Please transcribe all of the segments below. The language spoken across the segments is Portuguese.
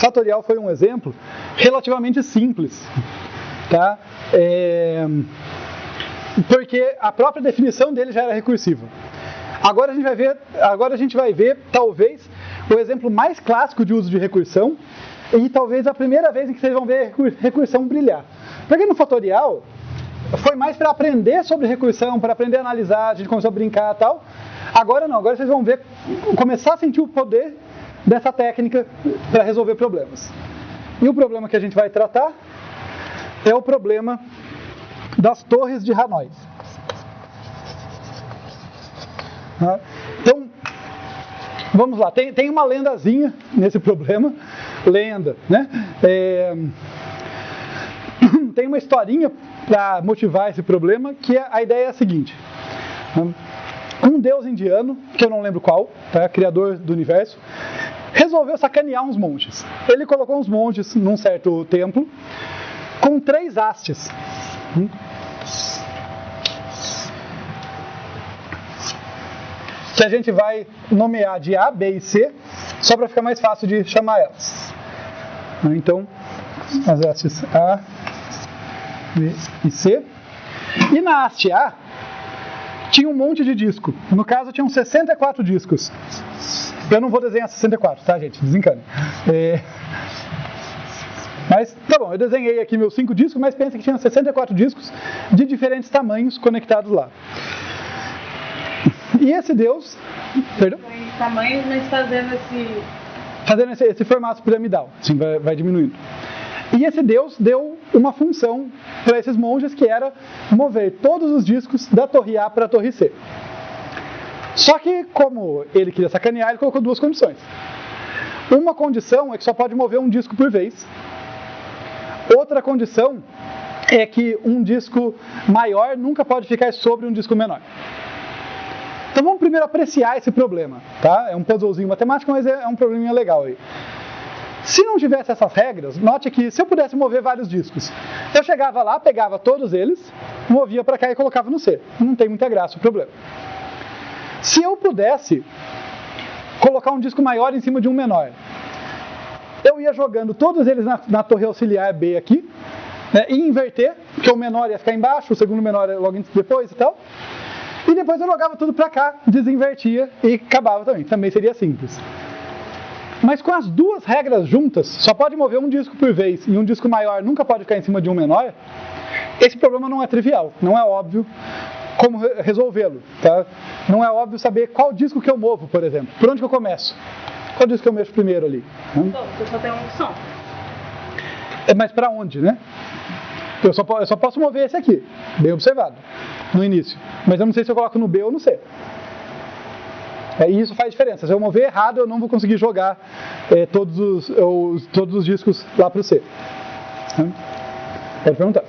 fatorial foi um exemplo relativamente simples, tá? Porque a própria definição dele já era recursiva. Agora a gente vai ver talvez o exemplo mais clássico de uso de recursão e talvez a primeira vez em que vocês vão ver recursão brilhar. Porque no fatorial foi mais para aprender sobre recursão, para aprender a analisar, a gente começou a brincar e tal. Agora não, agora vocês vão ver, começar a sentir o poder dessa técnica para resolver problemas. E o problema que a gente vai tratar é o problema das torres de Hanoi. Então, vamos lá, tem uma lendazinha nesse problema, lenda, né? Tem uma historinha para motivar esse problema, que a ideia é a seguinte: um deus indiano, que eu não lembro qual, tá? Criador do universo, resolveu sacanear uns monges. Ele colocou uns monges num certo templo com 3 hastes. Que a gente vai nomear de A, B e C, só para ficar mais fácil de chamar elas. Então, as hastes A, B e C. E na haste A, tinha um monte de disco. No caso, tinham 64 discos. Eu não vou desenhar 64, tá, gente? Desencane. Mas, tá bom, eu desenhei aqui meus 5 discos, mas pensa que tinha 64 discos de diferentes tamanhos conectados lá. E esse deus... Perdão? Tamanhos, mas fazendo esse formato piramidal. Assim, vai diminuindo. E esse deus deu uma função para esses monges, que era mover todos os discos da torre A para a torre C. Só que, como ele queria sacanear, ele colocou 2 condições. Uma condição é que só pode mover um disco por vez. Outra condição é que um disco maior nunca pode ficar sobre um disco menor. Então vamos primeiro apreciar esse problema, tá? É um puzzlezinho matemático, mas é um probleminha legal aí. Se não tivesse essas regras, note que se eu pudesse mover vários discos, eu chegava lá, pegava todos eles, movia para cá e colocava no C. Não tem muita graça o problema. Se eu pudesse colocar um disco maior em cima de um menor, eu ia jogando todos eles na torre auxiliar B aqui, né, e inverter, porque o menor ia ficar embaixo, o segundo menor ia logo depois e tal. E depois eu jogava tudo para cá, desinvertia e acabava também. Também seria simples. Mas com as 2 regras juntas, só pode mover um disco por vez e um disco maior nunca pode ficar em cima de um menor, esse problema não é trivial, não é óbvio como resolvê-lo, tá? Não é óbvio saber qual disco que eu movo, por exemplo. Por onde que eu começo? Qual disco que eu mexo primeiro ali? Então, você só tem uma opção. Mas para onde, né? Eu só posso mover esse aqui, bem observado, no início. Mas eu não sei se eu coloco no B ou no C. E isso faz diferença. Se eu mover errado, eu não vou conseguir jogar todos os discos lá para o C. Pode perguntar.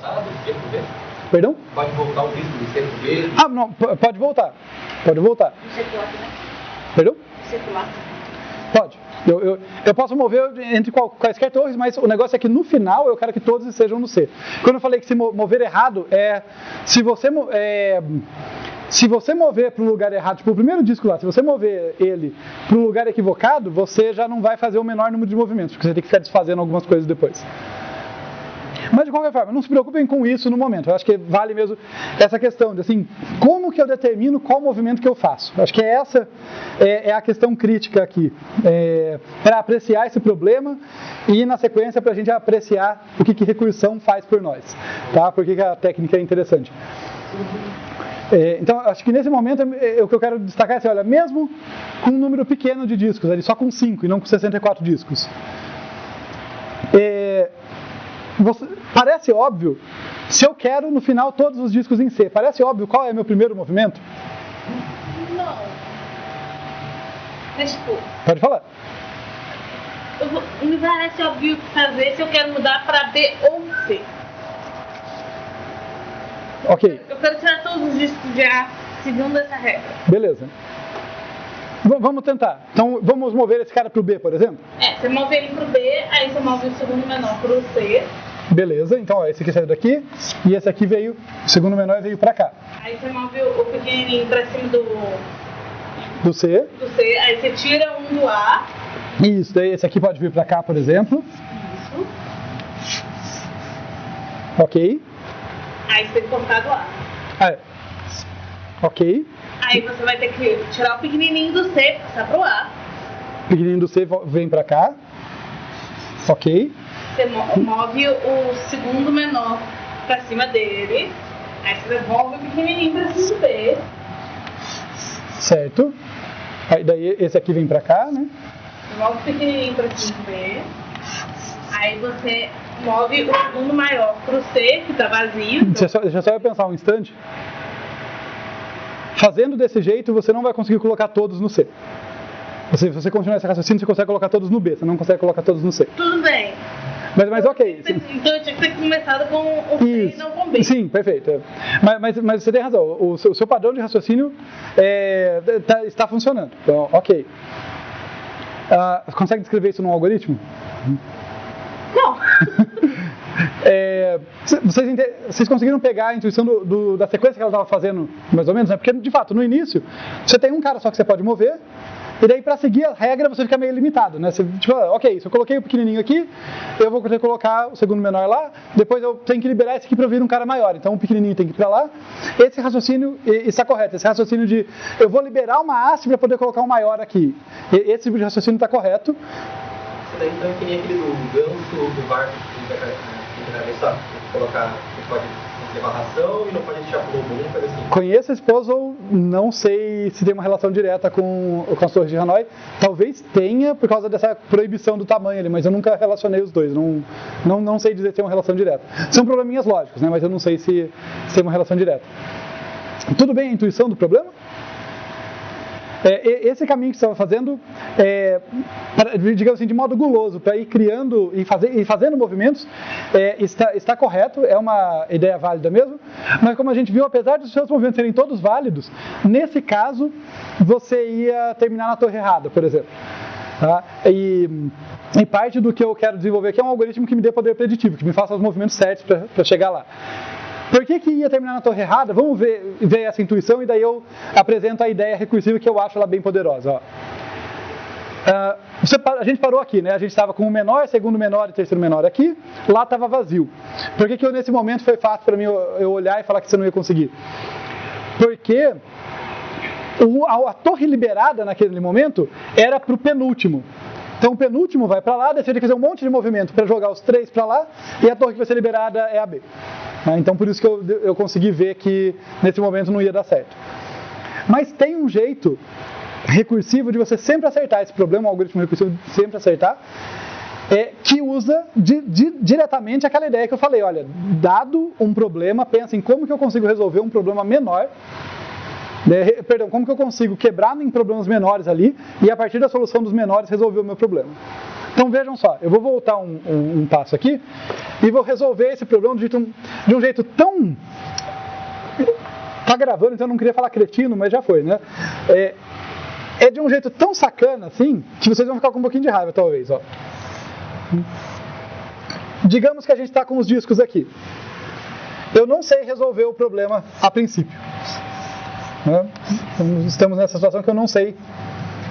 Perdão? Pode voltar o disco do C pro B? Ah, não, pode voltar. Pode voltar. Circular também? Perdão? Circular. Pode. Eu posso mover entre quaisquer torres, mas o negócio é que no final eu quero que todos estejam no C. Quando eu falei que se mover errado, se você mover para o lugar errado, tipo o primeiro disco lá, se você mover ele para o lugar equivocado, você já não vai fazer o menor número de movimentos, porque você tem que ficar desfazendo algumas coisas depois. Mas de qualquer forma, não se preocupem com isso no momento. Eu acho que vale mesmo essa questão de assim, como que eu determino qual movimento que eu faço. Eu acho que essa é a questão crítica aqui, para apreciar esse problema e na sequência para a gente apreciar o que recursão faz por nós, tá? Por que a técnica é interessante. Então, acho que nesse momento o que eu quero destacar é assim, olha, mesmo com um número pequeno de discos, ali, só com 5 e não com 64 discos, parece óbvio, se eu quero no final todos os discos em C, parece óbvio qual é meu primeiro movimento? Não. Mas, tipo... Pode falar. Me parece óbvio fazer se eu quero mudar para B ou C. Ok. Eu quero tirar todos os discos de A, segundo essa regra. Beleza. Vamos tentar. Então, vamos mover esse cara para o B, por exemplo? Você move ele para o B, aí você move o segundo menor para o C. Beleza, então ó, esse aqui saiu daqui e esse aqui veio, o segundo menor veio para cá. Aí você move o pequenininho para cima do C. Aí você tira um do A Isso, daí esse aqui pode vir para cá, por exemplo. Isso. Ok. Aí você tem que colocar do A. Ok. Aí você vai ter que tirar o pequenininho do C, passar pro A. Pequenininho do C vem para cá. Ok. Você move o segundo menor pra cima dele. Aí você devolve o pequenininho pra cima do B. Certo. Aí daí esse aqui vem pra cá, né? Move o pequenininho pra cima do B. Aí você move o segundo maior pro C, que tá vazio. Deixa eu só pensar um instante. Fazendo desse jeito, você não vai conseguir colocar todos no C. Se você continuar esse raciocínio, você consegue colocar todos no B. Você não consegue colocar todos no C. Tudo bem. Mas ok. Então eu tinha que ter começado com o C e não com o B. Sim, perfeito. Mas você tem razão. O seu padrão de raciocínio está funcionando. Então, ok. Consegue descrever isso num algoritmo? Não. Vocês conseguiram pegar a intuição da sequência que ela estava fazendo, mais ou menos? Né? Porque, de fato, no início, você tem um cara só que você pode mover, e daí, para seguir a regra, você fica meio limitado, né? Você, tipo, ok, se eu coloquei o pequenininho aqui, eu vou ter que colocar o segundo menor lá, depois eu tenho que liberar esse aqui para vir um cara maior. Então, o pequenininho tem que ir para lá. Esse raciocínio está correto. Esse raciocínio de eu vou liberar uma haste para poder colocar um maior aqui. Esse tipo de raciocínio está correto. Isso daí então é que nem aquele do ganso, do barco, sabe? Colocar, você pode levar ração e não pode deixar pro lobo, coisa assim. Conheço esse puzzle, não sei se tem uma relação direta com as torres de Hanoi. Talvez tenha por causa dessa proibição do tamanho ali, mas eu nunca relacionei os dois. Não sei dizer se tem uma relação direta. São probleminhas lógicos, né? Mas eu não sei se tem uma relação direta. Tudo bem a intuição do problema? Esse caminho que você estava fazendo, digamos assim, de modo guloso, para ir criando e fazendo movimentos, está correto, é uma ideia válida mesmo, mas como a gente viu, apesar dos seus movimentos serem todos válidos, nesse caso, você ia terminar na torre errada, por exemplo. Tá? E parte do que eu quero desenvolver aqui é um algoritmo que me dê poder preditivo, que me faça os movimentos certos para chegar lá. Por que ia terminar na torre errada? Vamos ver essa intuição e daí eu apresento a ideia recursiva que eu acho ela bem poderosa. Ó. A gente parou aqui, né? A gente estava com o menor, segundo menor e terceiro menor aqui. Lá estava vazio. Por que nesse momento foi fácil para mim eu olhar e falar que você não ia conseguir? Porque a torre liberada naquele momento era para o penúltimo. Então o penúltimo vai para lá, daí você tem que fazer um monte de movimento para jogar os três para lá, e a torre que vai ser liberada é a B. Então por isso que eu consegui ver que nesse momento não ia dar certo. Mas tem um jeito recursivo de você sempre acertar esse problema, um algoritmo recursivo de sempre acertar, que usa diretamente aquela ideia que eu falei, olha, dado um problema, pensa em como que eu consigo resolver um problema menor, como que eu consigo quebrar em problemas menores ali e a partir da solução dos menores resolver o meu problema. Então vejam só, eu vou voltar um passo aqui e vou resolver esse problema de um jeito tão... Tá gravando, então eu não queria falar cretino, mas já foi, né? É de um jeito tão sacana assim que vocês vão ficar com um pouquinho de raiva talvez, ó. Digamos que a gente está com os discos aqui. Eu não sei resolver o problema a princípio. Né? Estamos nessa situação que eu não sei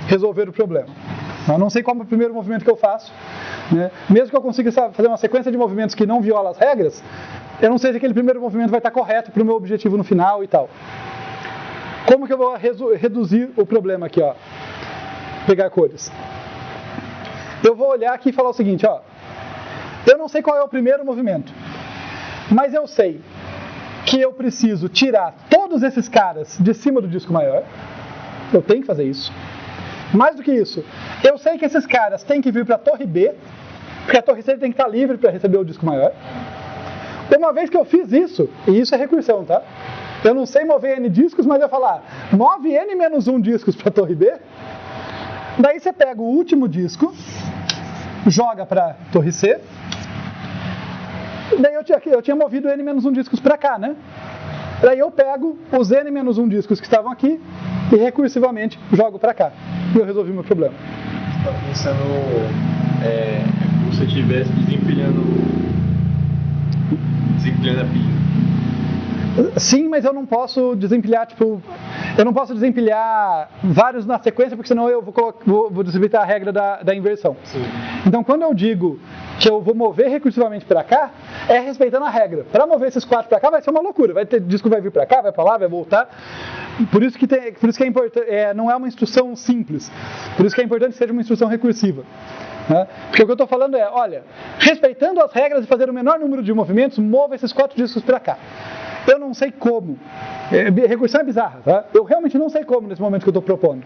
resolver o problema. Eu não sei qual é o primeiro movimento que eu faço. Né? Mesmo que eu consiga fazer uma sequência de movimentos que não viola as regras, eu não sei se aquele primeiro movimento vai estar correto para o meu objetivo no final e tal. Como que eu vou reduzir o problema aqui? Ó? Pegar cores. Eu vou olhar aqui e falar o seguinte, ó. Eu não sei qual é o primeiro movimento, mas eu sei que eu preciso tirar todos esses caras de cima do disco maior. Eu tenho que fazer isso. Mais do que isso, eu sei que esses caras têm que vir para a torre B, porque a torre C tem que estar livre para receber o disco maior. Uma vez que eu fiz isso, e isso é recursão, tá? Eu não sei mover N discos, mas eu falar, move N menos 1 discos para a torre B, daí você pega o último disco, joga para a torre C, daí eu tinha movido N menos 1 discos para cá, né? Daí eu pego os N menos 1 discos que estavam aqui e recursivamente jogo para cá. E eu resolvi o meu problema. Você está pensando como se você estivesse desempilhando a pilha. Sim, mas eu não posso desempilhar, tipo... Eu não posso desempilhar vários na sequência, porque senão eu vou desafiar a regra da inversão. Sim. Então, quando eu digo que eu vou mover recursivamente para cá, é respeitando a regra. Para mover esses 4 para cá vai ser uma loucura. Disco vai vir para cá, vai para lá, vai voltar. Por isso que é importante, não é uma instrução simples. Por isso que é importante que seja uma instrução recursiva. Né? Porque o que eu estou falando é, olha, respeitando as regras e fazer o menor número de movimentos, mova esses 4 discos para cá. Eu não sei como. Recursão é bizarra, tá? Eu realmente não sei como nesse momento que eu estou propondo.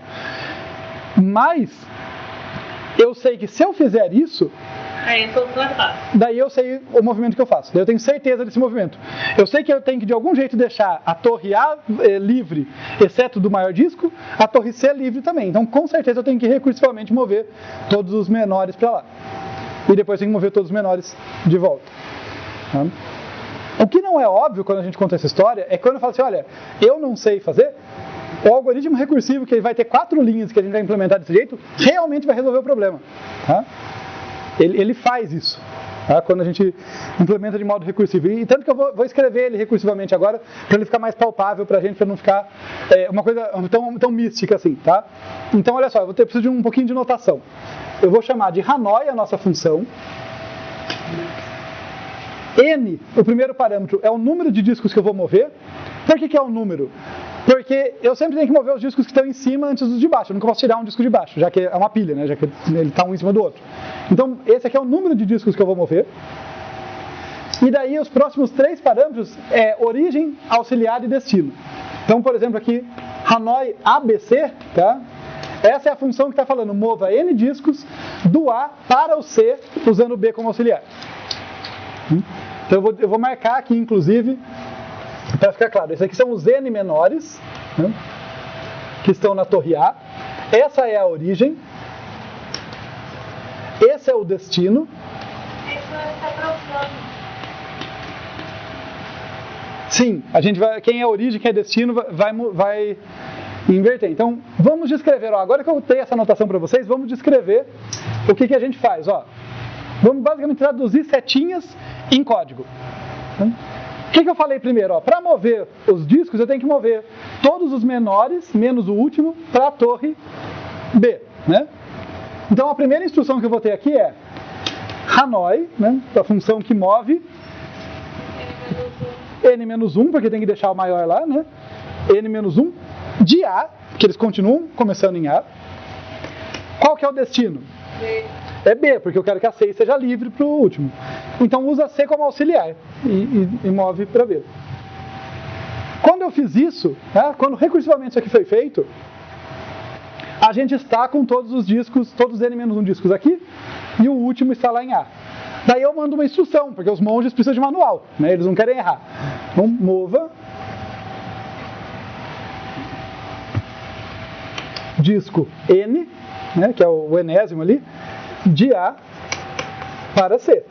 Mas eu sei que se eu fizer isso, Aí a solução é fácil. daí eu sei o movimento que eu faço. Daí eu tenho certeza desse movimento. Eu sei que eu tenho que de algum jeito deixar a torre A livre, exceto do maior disco, a torre C livre também. Então com certeza eu tenho que recursivamente mover todos os menores para lá. E depois tenho que mover todos os menores de volta. Tá? O que não é óbvio quando a gente conta essa história é quando eu falo assim, olha, eu não sei fazer, o algoritmo recursivo, que ele vai ter 4 linhas que a gente vai implementar desse jeito, realmente vai resolver o problema. Tá? Ele faz isso, tá? Quando a gente implementa de modo recursivo. E tanto que eu vou escrever ele recursivamente agora, para ele ficar mais palpável para a gente, para não ficar uma coisa tão mística assim. Tá? Então, olha só, preciso de um pouquinho de notação. Eu vou chamar de Hanoi a nossa função. N, o primeiro parâmetro, é o número de discos que eu vou mover. Por que é um número? Porque eu sempre tenho que mover os discos que estão em cima antes dos de baixo. Eu nunca posso tirar um disco de baixo, já que é uma pilha, né? Já que ele está um em cima do outro. Então, esse aqui é o número de discos que eu vou mover. E daí, os próximos 3 parâmetros é origem, auxiliar e destino. Então, por exemplo, aqui, Hanoi ABC, tá? Essa é a função que está falando, mova N discos do A para o C, usando o B como auxiliar. Então eu vou marcar aqui, inclusive, para ficar claro, esses aqui são os N menores, né, que estão na torre A. Essa é a origem. Esse é o destino. Isso está provando. Sim, a gente vai, quem é origem, quem é destino, vai inverter. Então, vamos descrever. Ó, agora que eu tenho essa anotação para vocês, vamos descrever o que a gente faz. Ó. Vamos basicamente traduzir setinhas em código. O que eu falei primeiro? Para mover os discos, eu tenho que mover todos os menores, menos o último, para a torre B. Né? Então, a primeira instrução que eu vou ter aqui é Hanoi, né, a função que move N-1, porque tem que deixar o maior lá, né? N-1, de A, que eles continuam começando em A. Qual que é o destino? B. É B, porque eu quero que a 6 seja livre para o último. Então usa C como auxiliar e move para B. Quando eu fiz isso, né, quando recursivamente isso aqui foi feito, a gente está com todos os discos, todos os N-1 discos aqui, e o último está lá em A. Daí eu mando uma instrução, porque os monges precisam de manual, né, eles não querem errar. Então mova disco N, né, que é o enésimo ali, de A para C.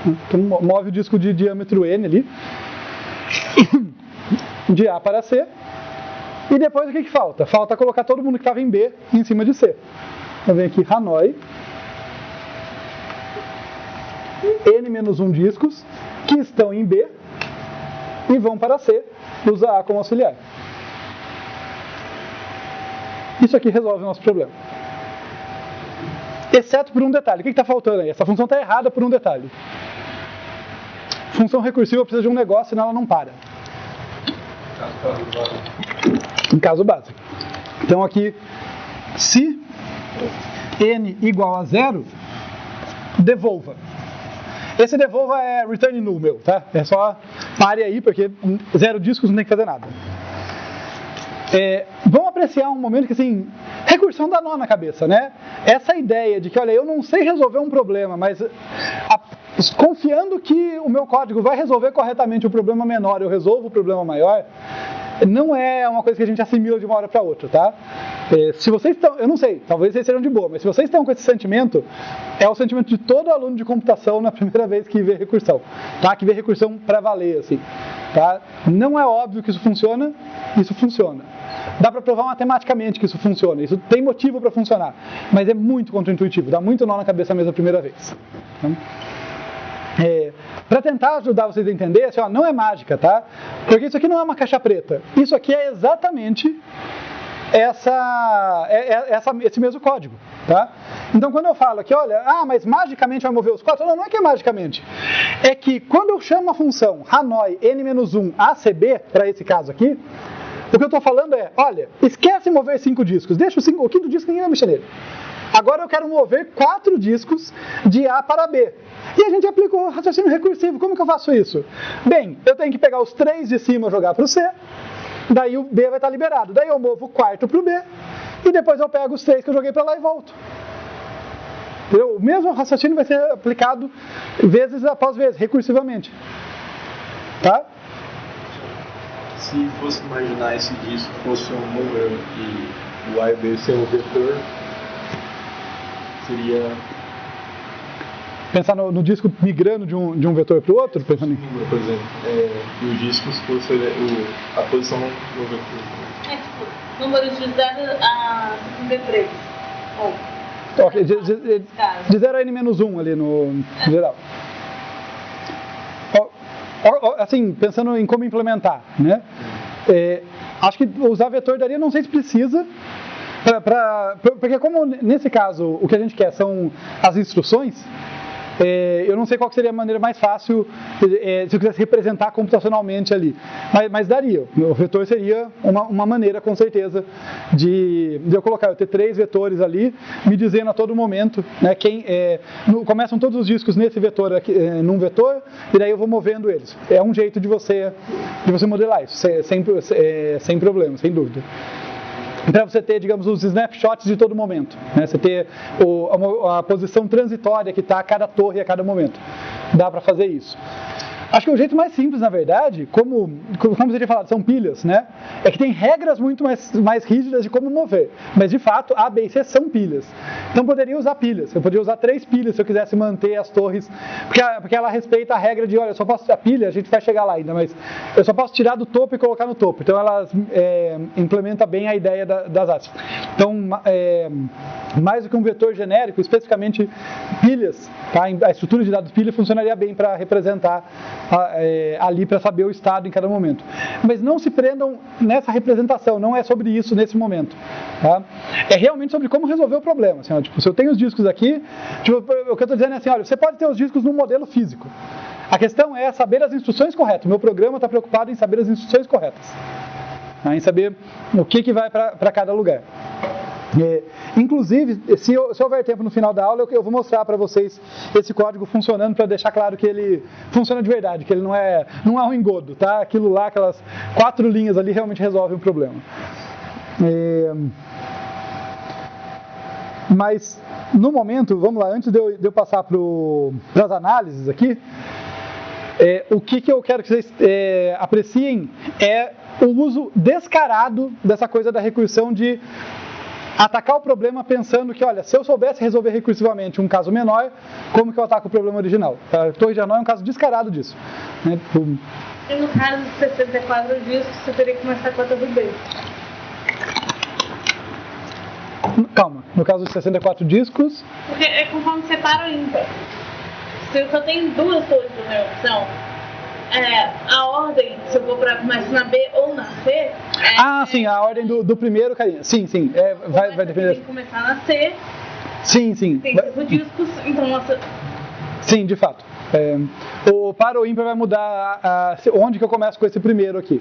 Então move o disco de diâmetro N ali, de A para C. E depois o que falta? Falta colocar todo mundo que estava em B em cima de C. Eu venho aqui Hanoi, N-1 discos que estão em B e vão para C, usa A como auxiliar. Isso aqui resolve o nosso problema. Exceto por um detalhe. O que está faltando aí? Essa função está errada por um detalhe. Função recursiva precisa de um negócio, senão ela não para. Em caso básico. Então aqui, se n igual a 0, devolva. Esse devolva é return null meu, tá? É só pare aí, porque 0 discos não tem que fazer nada. Vamos apreciar um momento que, assim, recursão dá nó na cabeça, né? Essa ideia de que, olha, eu não sei resolver um problema, mas confiando que o meu código vai resolver corretamente o problema menor, eu resolvo o problema maior, não é uma coisa que a gente assimila de uma hora para outra, tá? Se vocês estão, eu não sei, talvez vocês sejam de boa, mas se vocês estão com esse sentimento, é o sentimento de todo aluno de computação na primeira vez que vê recursão, tá? Que vê recursão para valer, assim, tá? Não é óbvio que isso funciona. Dá para provar matematicamente que isso funciona, isso tem motivo para funcionar, mas é muito contraintuitivo, dá muito nó na cabeça mesmo a primeira vez. Para tentar ajudar vocês a entender, assim, ó, não é mágica, tá? Porque isso aqui não é uma caixa preta, isso aqui é exatamente esse mesmo código, tá? Então, quando eu falo aqui, olha, mas magicamente vai mover os 4, não é que é magicamente. É que quando eu chamo a função Hanoi n-1 ACB, para esse caso aqui, o que eu estou falando é, olha, esquece mover 5 discos, deixa o quinto disco, ninguém vai mexer nele. Agora eu quero mover 4 discos de A para B. E a gente aplicou o raciocínio recursivo. Como que eu faço isso? Bem, eu tenho que pegar os 3 de cima e jogar para o C, daí o B vai estar liberado. Daí eu movo o quarto para o B, e depois eu pego os 3 que eu joguei para lá e volto. Entendeu? O mesmo raciocínio vai ser aplicado vezes após vezes, recursivamente. Tá? Se fosse imaginar esse disco fosse um número e o A e B ser um vetor, seria... Pensar no disco migrando de um vetor para o outro? Pensando em... Por exemplo, e os discos fosse a posição no vetor. É tipo, números de 0 a 53. Ok, de 0 a n-1 ali no geral. Assim, pensando em como implementar, né? Acho que usar vetor daria, não sei se precisa, porque como nesse caso o que a gente quer são as instruções, eu não sei qual seria a maneira mais fácil se eu quisesse representar computacionalmente ali, mas daria. O vetor seria uma maneira, com certeza, de eu colocar, eu ter 3 vetores ali, me dizendo a todo momento, né, começam todos os discos nesse vetor aqui, num vetor, e daí eu vou movendo eles. É um jeito de você modelar isso, sem problema, sem dúvida. Para você ter, digamos, os snapshots de todo momento, né? Você ter a posição transitória que está a cada torre a cada momento. Dá para fazer isso. Acho que o jeito mais simples, na verdade, como você tinha falado, são pilhas, né? É que tem regras muito mais rígidas de como mover. Mas, de fato, A, B e C são pilhas. Então, eu poderia usar pilhas. Eu poderia usar 3 pilhas se eu quisesse manter as torres. Porque ela respeita a regra de, olha, eu só posso tirar pilha, a gente vai chegar lá ainda, mas eu só posso tirar do topo e colocar no topo. Então, ela implementa bem a ideia das hastes. Então, mais do que um vetor genérico, especificamente pilhas, tá? A estrutura de dados pilha funcionaria bem para representar ali para saber o estado em cada momento. Mas não se prendam nessa representação, não é sobre isso nesse momento. Tá? É realmente sobre como resolver o problema. Assim, ó, tipo, se eu tenho os discos aqui, tipo, o que eu estou dizendo é assim, olha, você pode ter os discos num modelo físico. A questão é saber as instruções corretas. O meu programa está preocupado em saber as instruções corretas. Tá? Em saber o que vai para cada lugar. Inclusive, se houver tempo no final da aula, eu vou mostrar para vocês esse código funcionando para deixar claro que ele funciona de verdade, que ele não é um engodo, tá? Aquilo lá, aquelas 4 linhas ali realmente resolve o problema. Mas, no momento, vamos lá, antes de eu passar para as análises aqui, o que eu quero que vocês apreciem é o uso descarado dessa coisa da recursão de atacar o problema pensando que, olha, se eu soubesse resolver recursivamente um caso menor, como que eu ataco o problema original? A torre de Hanoi é um caso descarado disso. Né? E no caso de 64 discos, você teria que começar com a torre B. Calma, no caso de 64 discos... Porque é conforme separa o ímpar. Se eu só tenho 2 torres na minha opção, a ordem, se eu vou começar na B ou na C... sim, a ordem do primeiro, Karina. Sim, vai depender. Tem que começar na C. Sim. Tem 5 discos, então... Sim, de fato. O para ou ímpar vai mudar onde que eu começo com esse primeiro aqui.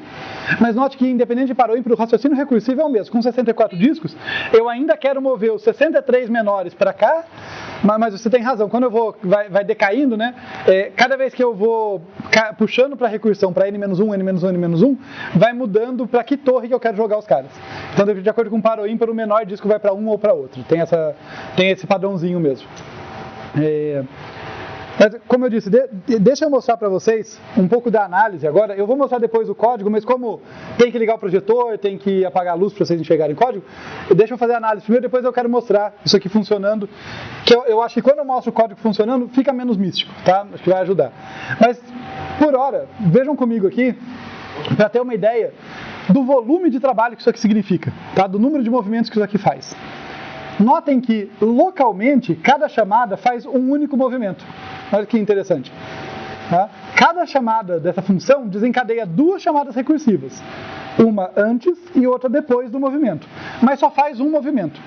Mas note que, independente de para ou ímpar, o raciocínio recursivo é o mesmo. Com 64 discos, eu ainda quero mover os 63 menores para cá, mas você tem razão, quando vai decaindo, né? Cada vez que eu vou puxando para a recursão, para n-1, n-1, n-1, vai mudando para que torre que eu quero jogar os caras. Então, de acordo com o para ou ímpar, o menor disco vai para um ou para outro. Tem esse padrãozinho mesmo. Mas, como eu disse, deixa eu mostrar para vocês um pouco da análise agora. Eu vou mostrar depois o código, mas como tem que ligar o projetor, tem que apagar a luz para vocês enxergarem o código, deixa eu fazer a análise primeiro, depois eu quero mostrar isso aqui funcionando, que eu acho que quando eu mostro o código funcionando, fica menos místico, tá? Acho que vai ajudar. Mas, por hora, vejam comigo aqui, para ter uma ideia do volume de trabalho que isso aqui significa, tá? Do número de movimentos que isso aqui faz. Notem que, localmente, cada chamada faz um único movimento. Olha que interessante. Tá? Cada chamada dessa função desencadeia 2 chamadas recursivas. Uma antes e outra depois do movimento. mas só faz um movimento.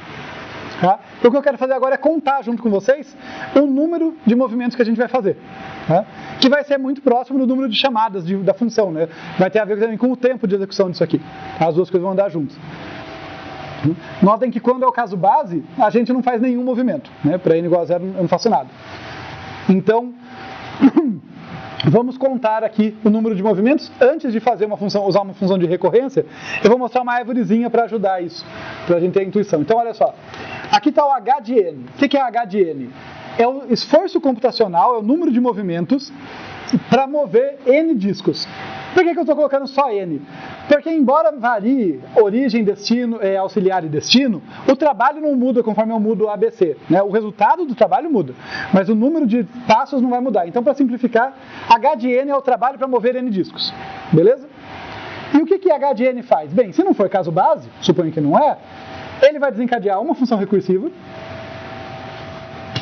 Tá? O que eu quero fazer agora é contar junto com vocês o número de movimentos que a gente vai fazer. Tá? Que vai ser muito próximo do número de chamadas da função. Né? Vai ter a ver também com o tempo de execução disso aqui. As duas coisas vão andar juntas. Notem que quando é o caso base, a gente não faz nenhum movimento. Né? Para n igual a 0 eu não faço nada. Então, vamos contar aqui o número de movimentos. Antes de fazer usar uma função de recorrência, eu vou mostrar uma árvorezinha para ajudar isso, para a gente ter a intuição. Então, olha só. Aqui está o H de N. O que é H de N? É o esforço computacional, é o número de movimentos para mover N discos. Por que eu estou colocando só N? Porque embora varie origem, destino, auxiliar e destino, o trabalho não muda conforme eu mudo o ABC. Né? O resultado do trabalho muda, mas o número de passos não vai mudar. Então, para simplificar, H de N é o trabalho para mover N discos. Beleza? E o que H de N faz? Bem, se não for caso base, suponho que não é, ele vai desencadear uma função recursiva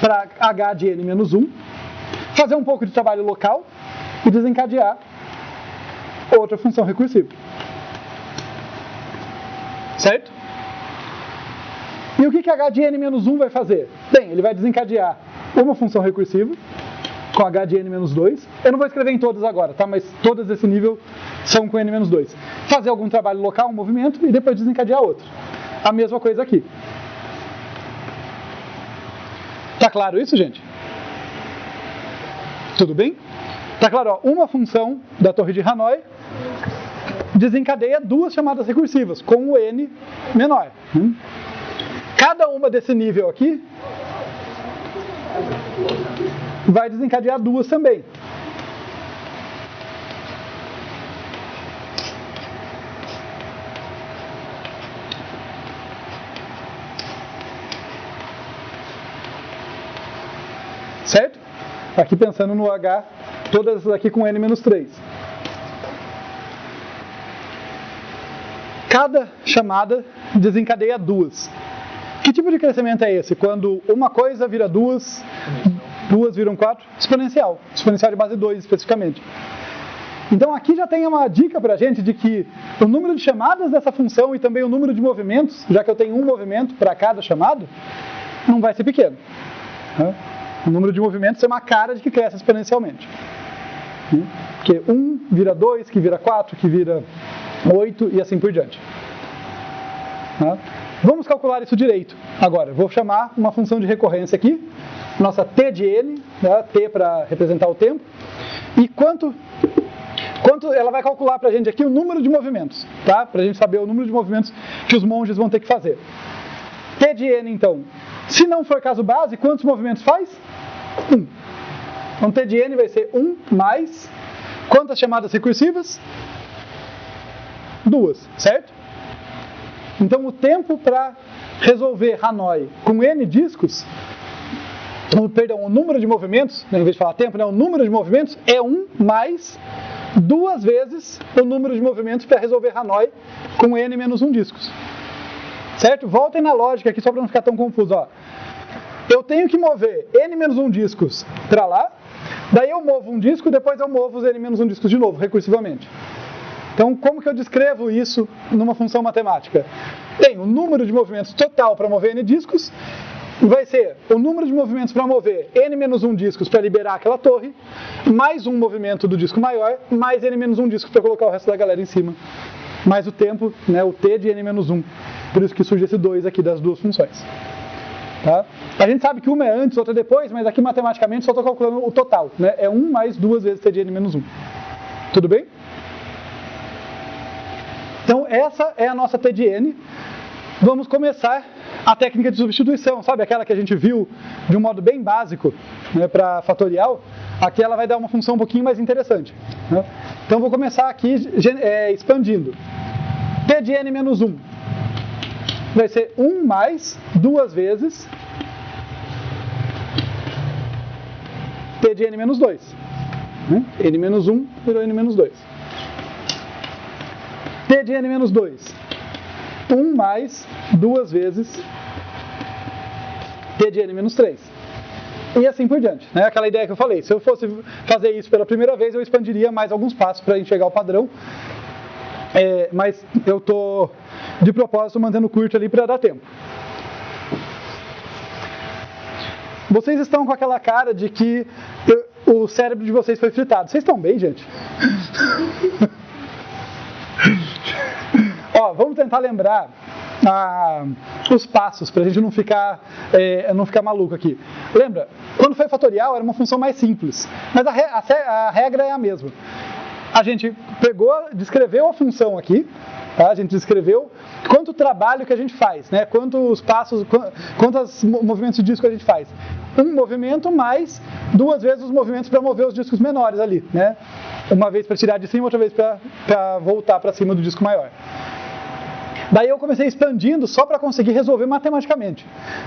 para H de N menos 1, fazer um pouco de trabalho local e desencadear outra função recursiva. Certo? E o que H de N menos 1 vai fazer? Bem, ele vai desencadear uma função recursiva com H de N menos 2. Eu não vou escrever em todas agora, tá? Mas todas desse nível são com N menos 2. Fazer algum trabalho local, um movimento, e depois desencadear outro. A mesma coisa aqui. Tá claro isso, gente? Tudo bem? Tá claro, ó, uma função da torre de Hanoi desencadeia duas chamadas recursivas, com o N menor. Cada uma desse nível aqui vai desencadear duas também. Certo? Aqui pensando no H, todas essas aqui com N menos 3. Cada chamada desencadeia duas. Que tipo de crescimento é esse? Quando uma coisa vira duas, duas viram 4? Exponencial. Exponencial de base 2, especificamente. Então aqui já tem uma dica pra gente de que o número de chamadas dessa função e também o número de movimentos, já que eu tenho um movimento para cada chamada, não vai ser pequeno. O número de movimentos é uma cara de que cresce exponencialmente. Porque 1 vira 2, que vira 4, que vira 8 e assim por diante. Vamos calcular isso direito. Agora, vou chamar uma função de recorrência aqui, nossa T de N, né? T para representar o tempo, e quanto ela vai calcular para a gente aqui o número de movimentos, tá? Para a gente saber o número de movimentos que os monges vão ter que fazer. T de N, então, se não for caso base, quantos movimentos faz? 1. Então, T de N vai ser 1 mais quantas chamadas recursivas? 2, certo? Então, o tempo para resolver Hanoi com N discos, o número de movimentos, em vez de falar tempo, né, o número de movimentos é 1 mais 2 vezes o número de movimentos para resolver Hanoi com N menos 1 discos. Certo? Voltem na lógica aqui só para não ficar tão confuso. Ó. Eu tenho que mover N menos 1 discos para lá, daí eu movo um disco, depois eu movo os N menos 1 discos de novo, recursivamente. Então, como que eu descrevo isso numa função matemática? Tem o número de movimentos total para mover N discos, vai ser o número de movimentos para mover N menos 1 discos para liberar aquela torre, mais um movimento do disco maior, mais N menos 1 disco para colocar o resto da galera em cima. Mais o tempo, né, o T de N menos 1. Por isso que surge esse 2 aqui das duas funções. Tá? A gente sabe que uma é antes, outra é depois, mas aqui matematicamente só estou calculando o total. Né? É 1 mais 2 vezes T de N menos 1. Tudo bem? Então, essa é a nossa T de N. Vamos começar a técnica de substituição, sabe? Aquela que a gente viu de um modo bem básico, né, para fatorial. Aqui ela vai dar uma função um pouquinho mais interessante. Né? Então, vou começar aqui expandindo. T de N menos 1 vai ser 1 mais 2 vezes T de N menos 2. Né? N menos 1 virou N menos 2. T de N menos 2. 1 mais 2 vezes T de N menos 3. E assim por diante. Né? Aquela ideia que eu falei. Se eu fosse fazer isso pela primeira vez, eu expandiria mais alguns passos para enxergar o padrão. Mas eu estou, de propósito, mantendo curto ali para dar tempo. Vocês estão com aquela cara de que o cérebro de vocês foi fritado. Vocês estão bem, gente? Ó, vamos tentar lembrar os passos, para a gente não ficar maluco aqui. Lembra, quando foi fatorial era uma função mais simples, mas a regra é a mesma. A gente descreveu a função aqui, tá? A gente descreveu quanto trabalho que a gente faz, né? Quantos passos, quantos movimentos de disco a gente faz. Um movimento mais 2 vezes os movimentos para mover os discos menores ali, né? Uma vez para tirar de cima, outra vez para voltar para cima do disco maior. Daí eu comecei expandindo só para conseguir resolver matematicamente,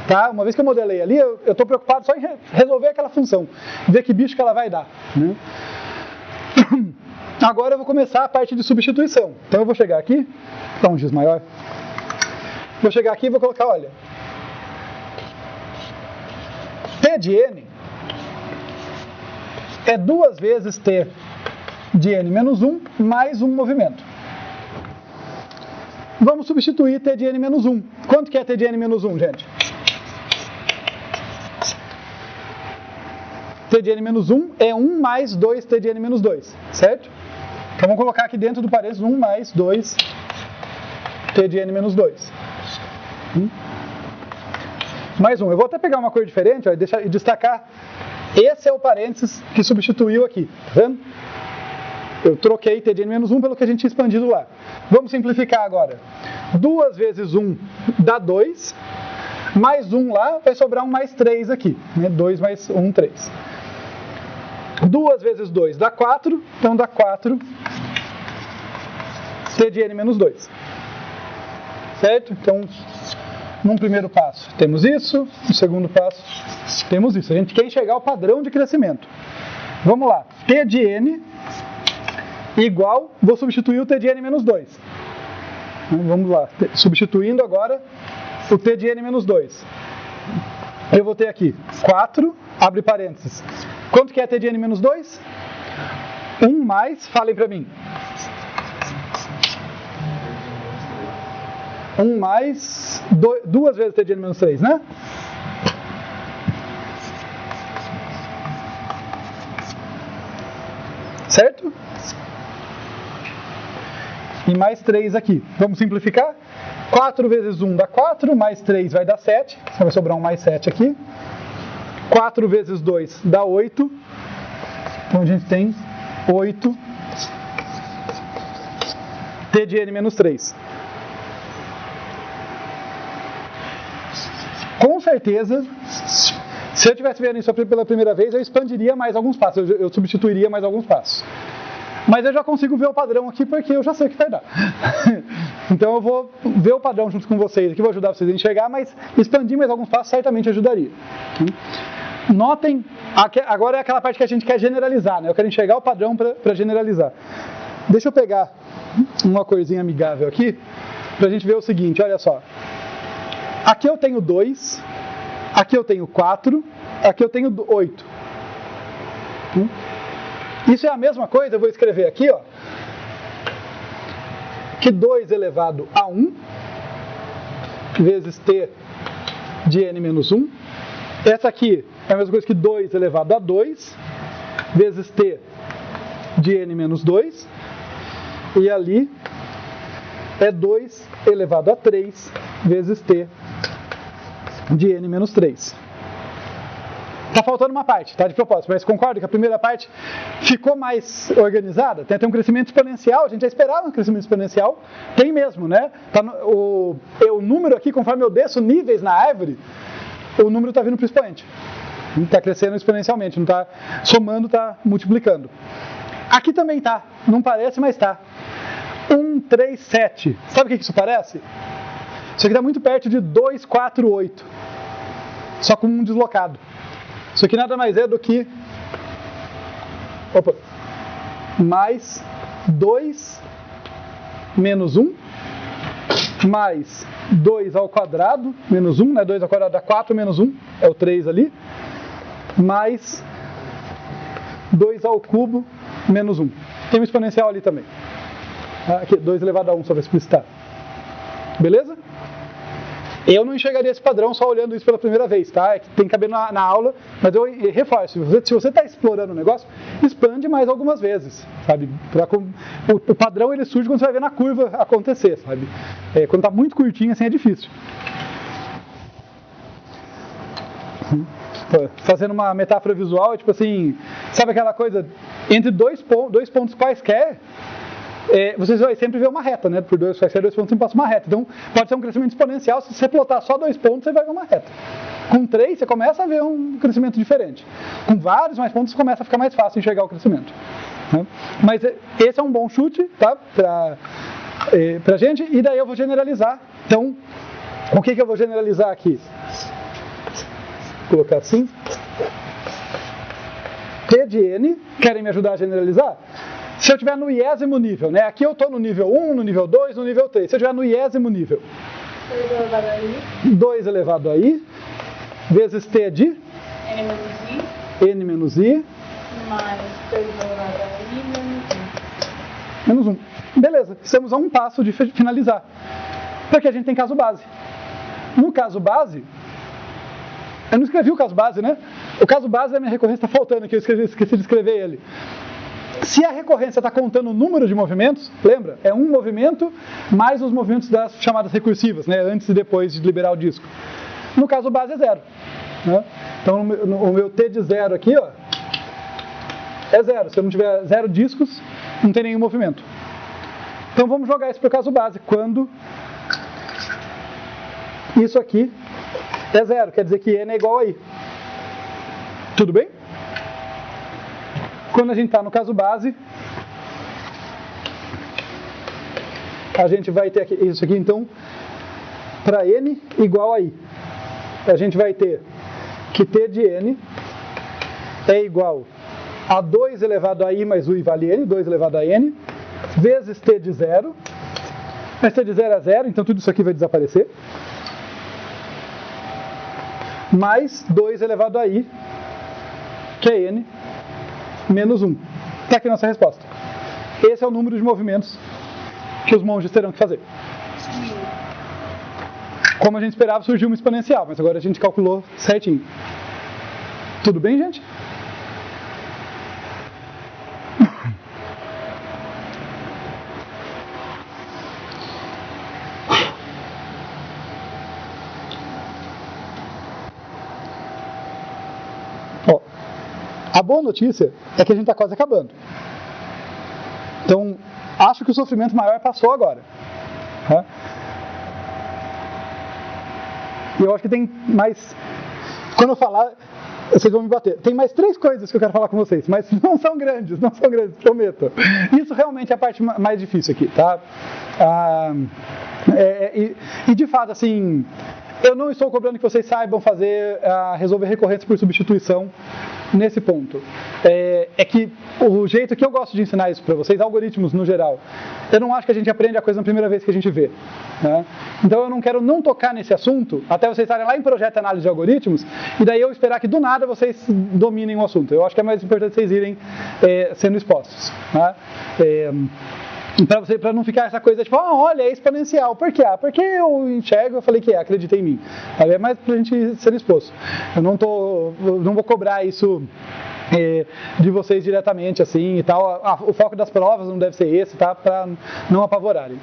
tá? Uma vez que eu modelei ali, eu estou preocupado só em resolver aquela função, ver que bicho que ela vai dar, né? Agora eu vou começar a parte de substituição. Então eu vou chegar aqui, dá um giz maior. Vou chegar aqui e vou colocar, olha, T de N é 2 vezes T de N menos 1 mais um movimento. Vamos substituir T de N menos 1. Quanto que é T de N menos 1, gente? T de N menos 1 é 1 mais 2 T de N menos 2, certo? Então vamos colocar aqui dentro do parênteses 1 mais 2 T de N menos 2. Mais um. Eu vou até pegar uma cor diferente, ó, e destacar. Esse é o parênteses que substituiu aqui, tá vendo? Eu troquei T de N menos 1 pelo que a gente tinha expandido lá. Vamos simplificar agora. 2 vezes 1 dá 2, mais 1 lá, vai sobrar um mais 3 aqui, né? 2 mais 1, 3. 2 vezes 2 dá 4, então dá 4 T de N menos 2. Certo? Então, num primeiro passo temos isso, no segundo passo temos isso. A gente quer enxergar o padrão de crescimento. Vamos lá, T de N igual, vou substituir o T de N menos 2. Vamos lá, substituindo agora o T de N menos 2. Eu vou ter aqui 4, abre parênteses. Quanto que é T de N menos 2? 1 mais, falem para mim. 1 mais 2 vezes T de N menos 3, né? Certo? E mais 3 aqui. Vamos simplificar? 4 vezes 1 dá 4, mais 3 vai dar 7. Então vai sobrar um mais 7 aqui. 4 vezes 2 dá 8. Então a gente tem 8 T de N menos 3. Com certeza, se eu estivesse vendo isso pela primeira vez, eu expandiria mais alguns passos, eu substituiria mais alguns passos. Mas eu já consigo ver o padrão aqui porque eu já sei o que vai dar. Então eu vou ver o padrão junto com vocês aqui, vou ajudar vocês a enxergar, mas expandir mais alguns passos certamente ajudaria. Notem, agora é aquela parte que a gente quer generalizar, né? Eu quero enxergar o padrão para generalizar. Deixa eu pegar uma corzinha amigável aqui, para a gente ver o seguinte, olha só. Aqui eu tenho 2, aqui eu tenho 4, aqui eu tenho 8. Isso é a mesma coisa, eu vou escrever aqui, ó, que 2 elevado a 1 vezes T de N menos 1. Essa aqui é a mesma coisa que 2 elevado a 2 vezes T de N menos 2. E ali é 2 elevado a 3 vezes T de N menos 3. Tá faltando uma parte, tá? De propósito, mas concordo que a primeira parte ficou mais organizada. Tem até um crescimento exponencial, a gente já esperava um crescimento exponencial. Tem mesmo, né? Tá o número aqui, conforme eu desço níveis na árvore, o número está vindo para o expoente. Está crescendo exponencialmente, não está somando, está multiplicando. Aqui também tá, não parece, mas tá. 1, 3, 7. Sabe o que isso parece? Isso aqui está muito perto de 2, 4, 8. Só com um deslocado. Isso aqui nada mais é do que mais 2 menos 1 mais 2 ao quadrado menos 1, né? 2 ao quadrado dá 4 menos 1, é o 3 ali, mais 2 ao cubo menos 1. Tem um exponencial ali também. Aqui, 2 elevado a 1, só para explicitar. Beleza? Eu não enxergaria esse padrão só olhando isso pela primeira vez, tá? É que tem que caber na aula, mas eu reforço. Se você está explorando o negócio, expande mais algumas vezes, sabe? O padrão ele surge quando você vai ver na curva acontecer, sabe? Quando está muito curtinho, assim, é difícil. Fazendo uma metáfora visual, é tipo assim, sabe aquela coisa, entre dois pontos quaisquer, vocês vão sempre ver uma reta, né? Por dois pontos sempre passa uma reta. Então, pode ser um crescimento exponencial. Se você plotar só 2 pontos, você vai ver uma reta. Com 3, você começa a ver um crescimento diferente. Com vários mais pontos, começa a ficar mais fácil enxergar o crescimento. Né? Mas esse é um bom chute, tá? Pra gente. E daí eu vou generalizar. Então, o que eu vou generalizar aqui? Vou colocar assim. T de N. Querem me ajudar a generalizar? Se eu estiver no iésimo nível, né? Aqui eu estou no nível 1, no nível 2, no nível 3. Se eu estiver no iésimo nível, 2 elevado a I. 2 elevado a I, vezes T de N menos I. N menos I. Mais 2 elevado a I Menos menos 1. 1. Beleza, estamos a um passo de finalizar. Porque a gente tem caso base. No caso base, eu não escrevi o caso base, né? O caso base da minha recorrência está faltando aqui, eu esqueci de escrever ele. Se a recorrência está contando o número de movimentos, lembra? É um movimento mais os movimentos das chamadas recursivas, né? Antes e depois de liberar o disco. No caso base é 0. Né? Então o meu T de 0 aqui, ó, é 0. Se eu não tiver 0 discos, não tem nenhum movimento. Então vamos jogar isso para o caso base. Quando isso aqui é 0, quer dizer que N é igual a I. Tudo bem? Quando a gente está no caso base, a gente vai ter aqui, isso aqui, então, para N igual a I. A gente vai ter que T de N é igual a 2 elevado a I mais U vale N, 2 elevado a N, vezes T de 0. Mas T de 0 é 0, então tudo isso aqui vai desaparecer. Mais 2 elevado a I, que é N, menos 1. Está aqui a nossa resposta. Esse é o número de movimentos que os monges terão que fazer. Como a gente esperava, surgiu uma exponencial, mas agora a gente calculou certinho. Tudo bem, gente? Ó, a boa notícia é que a gente está quase acabando. Então, acho que o sofrimento maior passou agora. Tá? E eu acho que tem mais... Quando eu falar, vocês vão me bater. Tem mais 3 coisas que eu quero falar com vocês, mas não são grandes, prometo. Isso realmente é a parte mais difícil aqui, tá? E de fato, assim... Eu não estou cobrando que vocês saibam resolver recorrências por substituição nesse ponto. É que o jeito que eu gosto de ensinar isso para vocês, algoritmos no geral, eu não acho que a gente aprende a coisa na primeira vez que a gente vê. Né? Então eu não quero não tocar nesse assunto até vocês estarem lá em projeto de análise de algoritmos e daí eu esperar que do nada vocês dominem o assunto. Eu acho que é mais importante vocês irem sendo expostos. Né? Para não ficar essa coisa tipo, olha, é exponencial. Por quê? Porque eu enxergo, eu falei que acredita em mim. É mais pra gente ser exposto. Eu não vou cobrar isso de vocês diretamente assim e tal. O foco das provas não deve ser esse, tá? Para não apavorarem.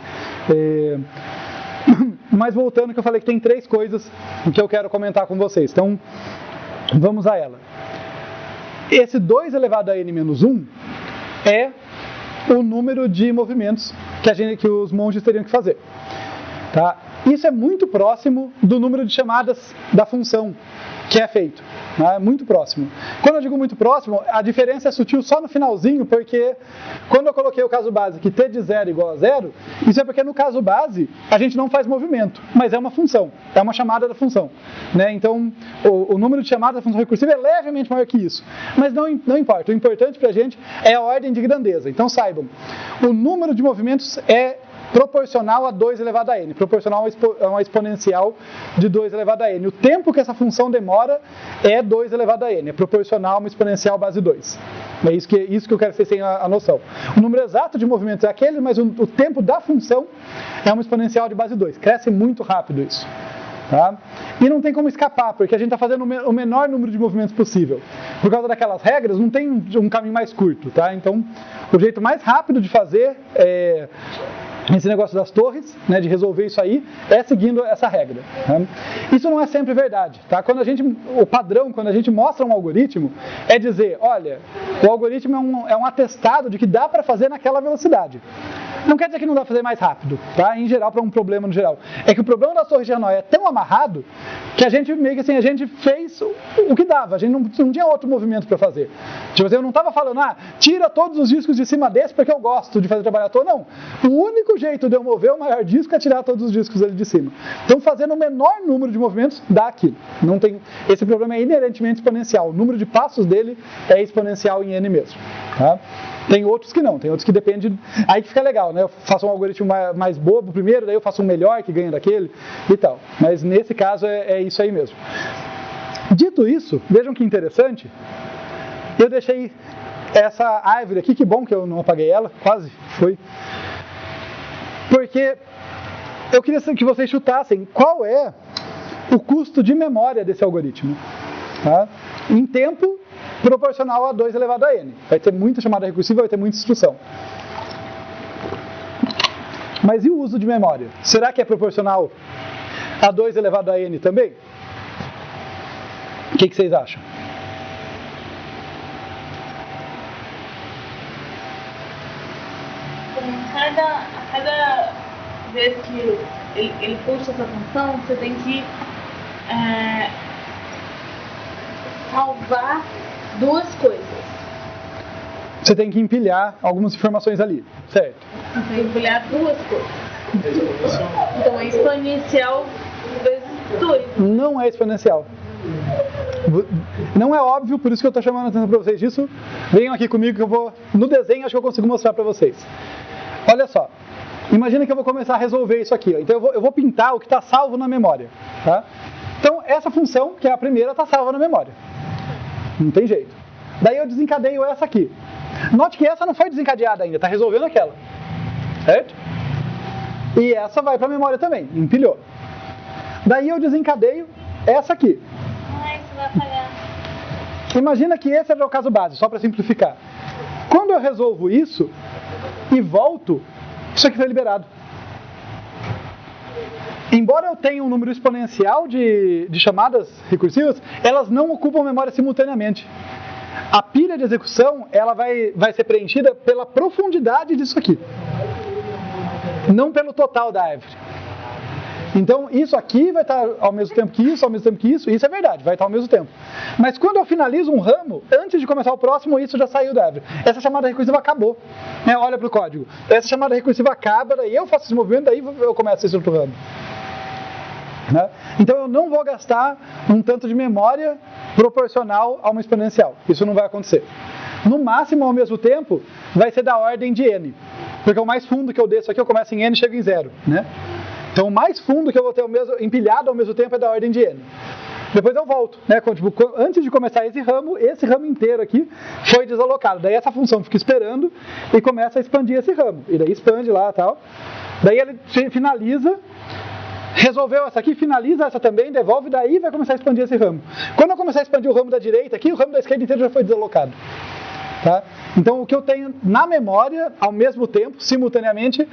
Mas voltando, que eu falei que tem 3 coisas que eu quero comentar com vocês. Então, vamos a ela. Esse 2 elevado a N menos 1 é o número de movimentos que os monges teriam que fazer. Tá? Isso é muito próximo do número de chamadas da função que é feito. Né? Muito próximo. Quando eu digo muito próximo, a diferença é sutil só no finalzinho, porque quando eu coloquei o caso base que T de 0 igual a 0, isso é porque no caso base a gente não faz movimento, mas é uma função, é uma chamada da função. Né? Então, o número de chamadas da função recursiva é levemente maior que isso. Mas não importa, o importante pra gente é a ordem de grandeza. Então saibam, o número de movimentos é proporcional a 2 elevado a n, proporcional a uma exponencial de 2 elevado a n. O tempo que essa função demora é 2 elevado a n, é proporcional a uma exponencial base 2. É isso que eu quero que vocês tenham a noção. O número exato de movimentos é aquele, mas o tempo da função é uma exponencial de base 2. Cresce muito rápido isso. Tá? E não tem como escapar, porque a gente está fazendo o menor número de movimentos possível. Por causa daquelas regras, não tem um caminho mais curto. Tá? Então, o jeito mais rápido de fazer esse negócio das torres, né, de resolver isso aí, é seguindo essa regra. Tá? Isso não é sempre verdade. Tá? O padrão, quando a gente mostra um algoritmo, é dizer, olha, o algoritmo é um atestado de que dá para fazer naquela velocidade. Não quer dizer que não dá para fazer mais rápido, tá? Em geral, para um problema no geral. É que o problema das torres de Hanoi é tão amarrado que a gente meio que assim, a gente fez o que dava, a gente não tinha outro movimento para fazer. Tipo assim, eu não estava falando, tira todos os discos de cima desse porque eu gosto de fazer trabalho à toa, não. O único jeito de eu mover o maior disco é tirar todos os discos ali de cima. Então, fazendo o menor número de movimentos, dá aquilo. Não tem, esse problema é inerentemente exponencial. O número de passos dele é exponencial em n mesmo. Tá? Tem outros que não, tem outros que depende. Aí que fica legal, né? Eu faço um algoritmo mais bobo primeiro, daí eu faço um melhor que ganha daquele e tal. Mas nesse caso é isso aí mesmo. Dito isso, vejam que interessante. Eu deixei essa árvore aqui, que bom que eu não apaguei ela, quase foi. Porque eu queria que vocês chutassem qual é o custo de memória desse algoritmo. Tá? Em tempo proporcional a 2 elevado a n. Vai ter muita chamada recursiva, vai ter muita instrução. Mas e o uso de memória? Será que é proporcional a 2 elevado a n também? O que vocês acham? A cada vez que ele puxa essa função, você tem que salvar duas coisas. Você tem que empilhar algumas informações ali, certo? Você tem que empilhar duas coisas. Então é exponencial vezes 2. Não é exponencial. Não é óbvio, por isso que eu estou chamando a atenção para vocês disso. Venham aqui comigo que eu vou, no desenho, acho que eu consigo mostrar para vocês. Olha só, imagina que eu vou começar a resolver isso aqui. Ó. Então eu vou pintar o que está salvo na memória. Tá? Então essa função, que é a primeira, está salva na memória. Não tem jeito. Daí eu desencadeio essa aqui. Note que essa não foi desencadeada ainda, está resolvendo aquela. Certo? E essa vai para a memória também, empilhou. Daí eu desencadeio essa aqui. Isso vai falhar. Imagina que esse era o caso base, só para simplificar. Quando eu resolvo isso e volto, isso aqui foi liberado. Embora eu tenha um número exponencial de chamadas recursivas, elas não ocupam memória simultaneamente. A pilha de execução ela vai ser preenchida pela profundidade disso aqui, não pelo total da árvore. Então, isso aqui vai estar ao mesmo tempo que isso, ao mesmo tempo que isso é verdade, vai estar ao mesmo tempo. Mas quando eu finalizo um ramo, antes de começar o próximo, isso já saiu da árvore. Essa chamada recursiva acabou. Olha para o código. Essa chamada recursiva acaba, daí eu faço esse movimento, daí eu começo esse outro ramo. Então, eu não vou gastar um tanto de memória proporcional a uma exponencial. Isso não vai acontecer. No máximo, ao mesmo tempo, vai ser da ordem de n. Porque o mais fundo que eu desço aqui, eu começo em n e chego em 0. Então, o mais fundo que eu vou ter empilhado ao mesmo tempo é da ordem de n. Depois eu volto. Antes de começar esse ramo inteiro aqui foi desalocado. Daí essa função fica esperando e começa a expandir esse ramo. E daí expande lá e tal. Daí ele finaliza, resolveu essa aqui, finaliza essa também, devolve, daí vai começar a expandir esse ramo. Quando eu começar a expandir o ramo da direita aqui, o ramo da esquerda inteiro já foi desalocado. Tá? Então, o que eu tenho na memória, ao mesmo tempo, simultaneamente,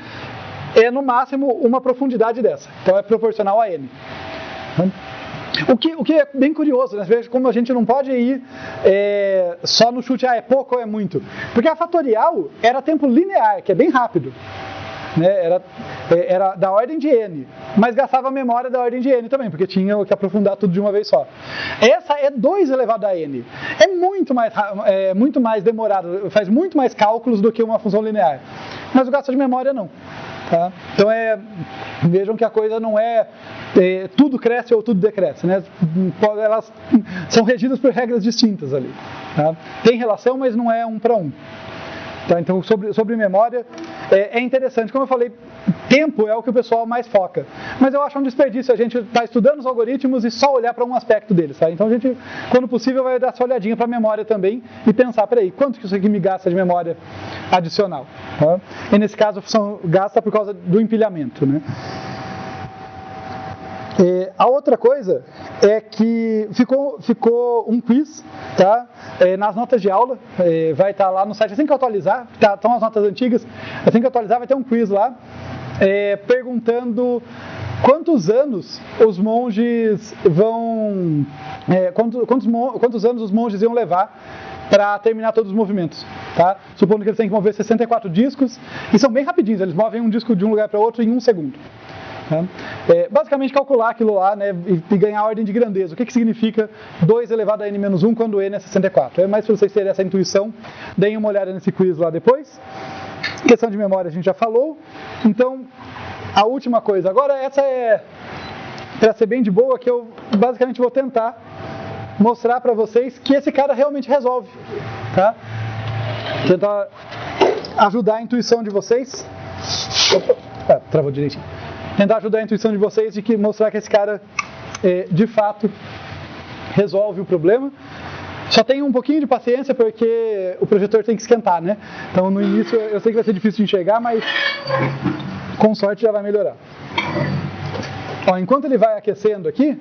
é no máximo uma profundidade dessa. Então, é proporcional a n. O que é bem curioso, né? Veja como a gente não pode ir só no chute, é pouco ou é muito. Porque a fatorial era tempo linear, que é bem rápido. Era da ordem de n, mas gastava a memória da ordem de n também, porque tinha que aprofundar tudo de uma vez só. Essa é 2 elevado a n. É muito mais demorado, faz muito mais cálculos do que uma função linear. Mas o gasto de memória não. Tá? Então vejam que a coisa não é tudo cresce ou tudo decresce. Elas são regidas por regras distintas ali. Tá? Tem relação, mas não é um para um. Tá, então, sobre memória, é interessante. Como eu falei, tempo é o que o pessoal mais foca. Mas eu acho um desperdício a gente estar estudando os algoritmos e só olhar para um aspecto deles. Tá? Então a gente, quando possível, vai dar essa olhadinha para a memória também e pensar, peraí, quanto que isso aqui me gasta de memória adicional? Tá? E nesse caso a função gasta por causa do empilhamento. Né? A outra coisa é que ficou um quiz, tá? Nas notas de aula, vai estar lá no site, assim que eu atualizar, estão as notas antigas, assim que eu atualizar vai ter um quiz lá, perguntando quantos anos os monges vão, quantos anos os monges iam levar para terminar todos os movimentos, tá? Supondo que eles têm que mover 64 discos, e são bem rapidinhos, eles movem um disco de um lugar para outro em 1 segundo. Tá? Basicamente calcular aquilo lá, né, e ganhar a ordem de grandeza. O que significa 2 elevado a n-1 quando n é 64? É mais para vocês terem essa intuição. Deem uma olhada nesse quiz lá depois. Questão de memória a gente já falou. Então, a última coisa. Agora essa é, para ser bem de boa, que eu basicamente vou tentar mostrar para vocês que esse cara realmente resolve. Tá? Tentar ajudar a intuição de vocês. Opa, travou direitinho. Tentar ajudar a intuição de vocês de mostrar que esse cara, de fato, resolve o problema. Só tenham um pouquinho de paciência, porque o projetor tem que esquentar, né? Então, no início, eu sei que vai ser difícil de enxergar, mas com sorte já vai melhorar. Ó, enquanto ele vai aquecendo aqui,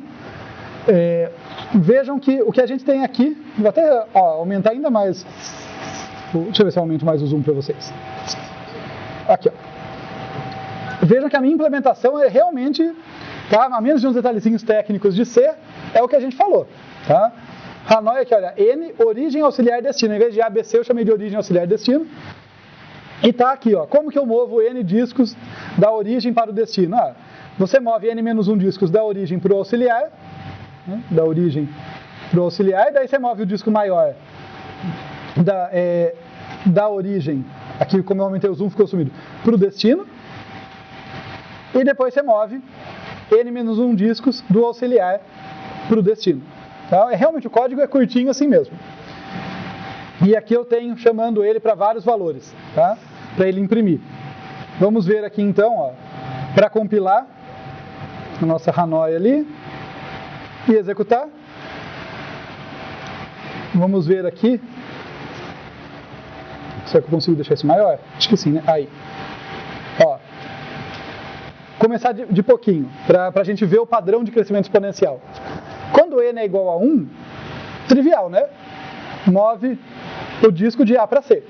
vejam que o que a gente tem aqui, vou até aumentar ainda mais. Deixa eu ver se eu aumento mais o zoom para vocês. Aqui, ó. Vejam que a minha implementação é realmente, tá, a menos de uns detalhezinhos técnicos de C, é o que a gente falou. Tá? Hanoi aqui, olha, N, origem, auxiliar, destino. Em vez de ABC, eu chamei de origem, auxiliar, destino. E tá aqui, ó, como que eu movo N discos da origem para o destino? Você move N-1 discos da origem para o auxiliar, né, daí você move o disco maior da origem, aqui como eu aumentei o zoom ficou sumido, para o destino. E depois você move N-1 discos do auxiliar para o destino. Então, realmente o código é curtinho assim mesmo. E aqui eu tenho chamando ele para vários valores, tá? Para ele imprimir. Vamos ver aqui então, para compilar a nossa Hanoi ali e executar. Vamos ver aqui. Será que eu consigo deixar isso maior? Acho que sim, né? Aí. Ó. Começar de pouquinho, para a gente ver o padrão de crescimento exponencial. Quando n é igual a 1, trivial, né? Move o disco de A para C.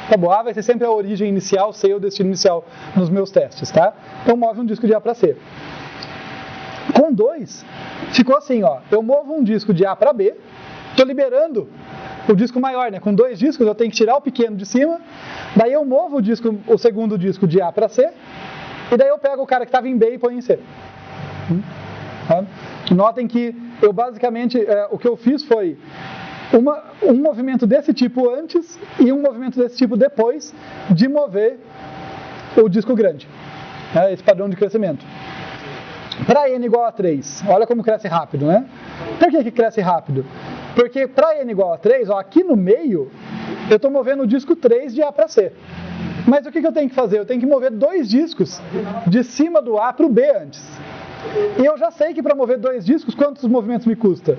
Tá bom? A vai ser sempre a origem inicial, C é o destino inicial nos meus testes, tá? Então move um disco de A para C. Com 2, ficou assim, ó. Eu movo um disco de A para B, estou liberando o disco maior, né? Com 2 discos eu tenho que tirar o pequeno de cima, daí eu movo o segundo disco de A para C, e daí eu pego o cara que estava em B e põe em C. Tá? Notem que eu basicamente, o que eu fiz foi um movimento desse tipo antes e um movimento desse tipo depois de mover o disco grande. Esse padrão de crescimento. Para n igual a 3, olha como cresce rápido, né? Por que cresce rápido? Porque para n igual a 3, ó, aqui no meio, eu estou movendo o disco 3 de A para C. Mas o que eu tenho que fazer? Eu tenho que mover 2 discos de cima do A para o B antes. E eu já sei que para mover 2 discos, quantos movimentos me custa?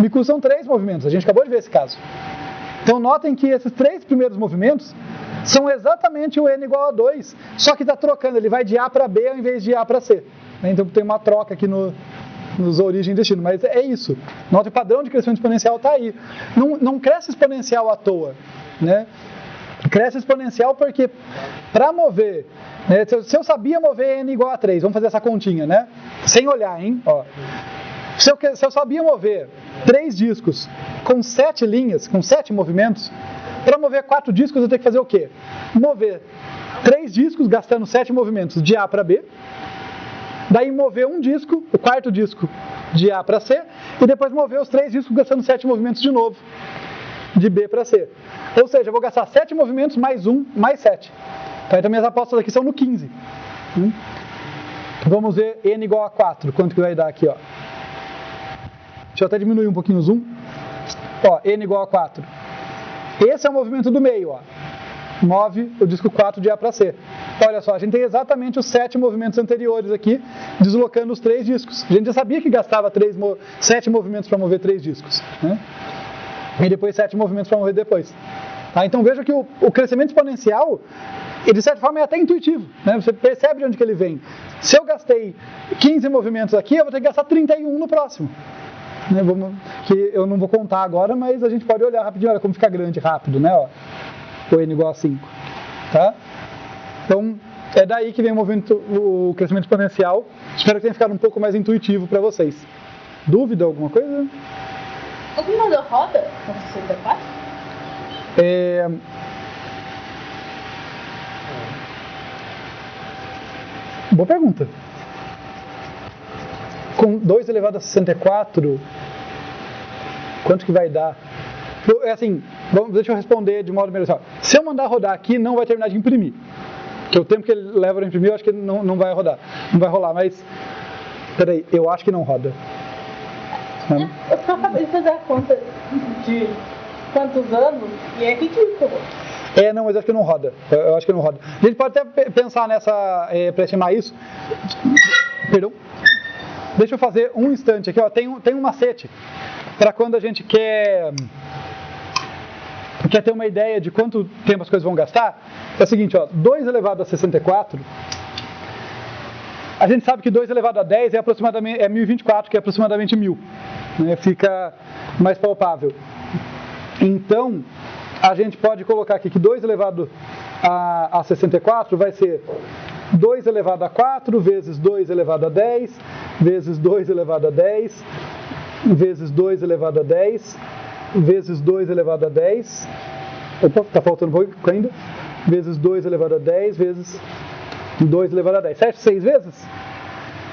Me custam 3 movimentos, a gente acabou de ver esse caso. Então notem que esses 3 primeiros movimentos são exatamente o n igual a 2, só que está trocando, ele vai de A para B ao invés de A para C. Então tem uma troca aqui nos origem e destino, mas é isso. Notem, o padrão de crescimento exponencial está aí. Não cresce exponencial à toa, né? Cresce exponencial porque para mover, né, se eu sabia mover n igual a 3, vamos fazer essa continha, né? Sem olhar, hein? Ó. Se eu sabia mover 3 discos com 7 linhas, com 7 movimentos, para mover 4 discos eu tenho que fazer o quê? Mover 3 discos gastando 7 movimentos de A para B, daí mover um disco, o quarto disco de A para C, e depois mover os 3 discos gastando 7 movimentos de novo, de B para C. Ou seja, eu vou gastar 7 movimentos mais 1, mais 7. Então minhas apostas aqui são no 15. Vamos ver n igual a 4, quanto que vai dar aqui, ó. Deixa eu até diminuir um pouquinho o zoom. Ó, n igual a 4. Esse é o movimento do meio, ó. move o disco 4 de A para C. Olha só, a gente tem exatamente os 7 movimentos anteriores aqui, deslocando os 3 discos. A gente já sabia que gastava 7 movimentos para mover 3 discos, né? E depois 7 movimentos para mover depois. Tá? Então veja que o crescimento exponencial, ele, de certa forma, é até intuitivo, né? Você percebe de onde que ele vem. Se eu gastei 15 movimentos aqui, eu vou ter que gastar 31 no próximo. Né? Que eu não vou contar agora, mas a gente pode olhar rapidinho, olha como fica grande rápido, né? Ó, o n igual a 5. Tá? Então, é daí que vem o crescimento exponencial. Espero que tenha ficado um pouco mais intuitivo para vocês. Dúvida, alguma coisa? O computador roda com 64? Boa pergunta. Com 2 elevado a 64, quanto que vai dar? É assim, deixa eu responder de modo melhor. Se eu mandar rodar aqui, não vai terminar de imprimir. Porque o tempo que ele leva para imprimir, eu acho que ele não vai rodar. Não vai rolar, mas... Peraí, eu acho que não roda. Eu só acabei de fazer a conta de quantos anos e é ridículo. Não, mas eu acho que não roda. Eu acho que não roda. A gente pode até pensar nessa, para estimar isso. Perdão. Deixa eu fazer um instante aqui, ó. Tem um macete para quando a gente quer ter uma ideia de quanto tempo as coisas vão gastar. É o seguinte, ó, 2 elevado a 64, a gente sabe que 2 elevado a 10 é aproximadamente 1024, que é aproximadamente 1000. Né? Fica mais palpável. Então, a gente pode colocar aqui que 2 elevado a 64 vai ser 2 elevado a 4 vezes 2 elevado a 10 vezes 2 elevado a 10 vezes 2 elevado a 10 vezes 2 elevado a 10. Opa, está faltando um pouco ainda. Vezes 2 elevado a 10 vezes 2 elevado a 10. Certo? 6 vezes?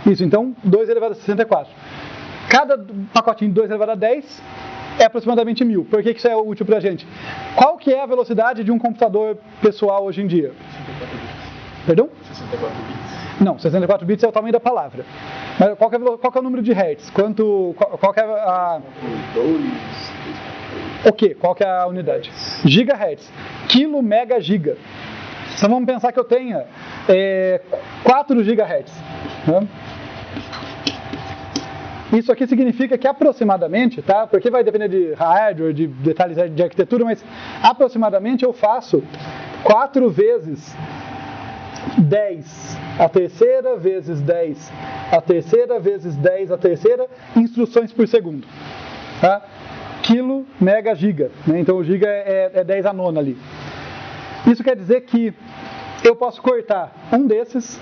Isso, então 2 elevado a 64. Cada pacotinho de 2 elevado a 10 é aproximadamente 1000. Por que isso é útil pra gente? Qual que é a velocidade de um computador pessoal hoje em dia? 64 bits. Perdão? 64 bits. Não, 64 bits é o tamanho da palavra. Mas qual que é o número de hertz? Qual que é a... 2... O quê? Qual que é a unidade? Gigahertz. Quilo, mega, giga. Então vamos pensar que eu tenha 4 gigahertz. Né? Isso aqui significa que aproximadamente, tá? Porque vai depender de hardware, de detalhes de arquitetura, mas aproximadamente eu faço 4 vezes 10 a terceira, vezes 10 a terceira, vezes 10 a terceira, instruções por segundo. Tá? Quilo, mega, giga. Né? Então o giga é 10 a nona ali. Isso quer dizer que eu posso cortar um desses,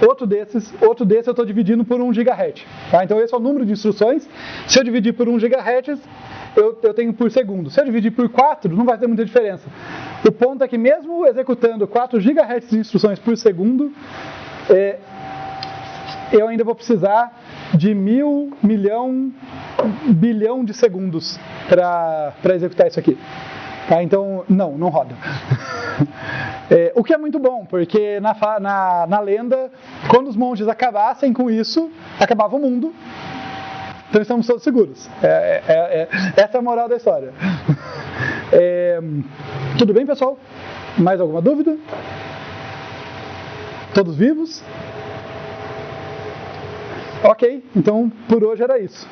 outro desse eu estou dividindo por 1 GHz. Tá? Então esse é o número de instruções. Se eu dividir por 1 GHz, eu tenho por segundo. Se eu dividir por 4, não vai ter muita diferença. O ponto é que mesmo executando 4 GHz de instruções por segundo, eu ainda vou precisar de 1000, milhão, bilhão de segundos para executar isso aqui. Tá? Então, não roda. O que é muito bom, porque na lenda, quando os monges acabassem com isso, acabava o mundo. Então estamos todos seguros. Essa é a moral da história. Tudo bem, pessoal? Mais alguma dúvida? Todos vivos? Ok, então por hoje era isso.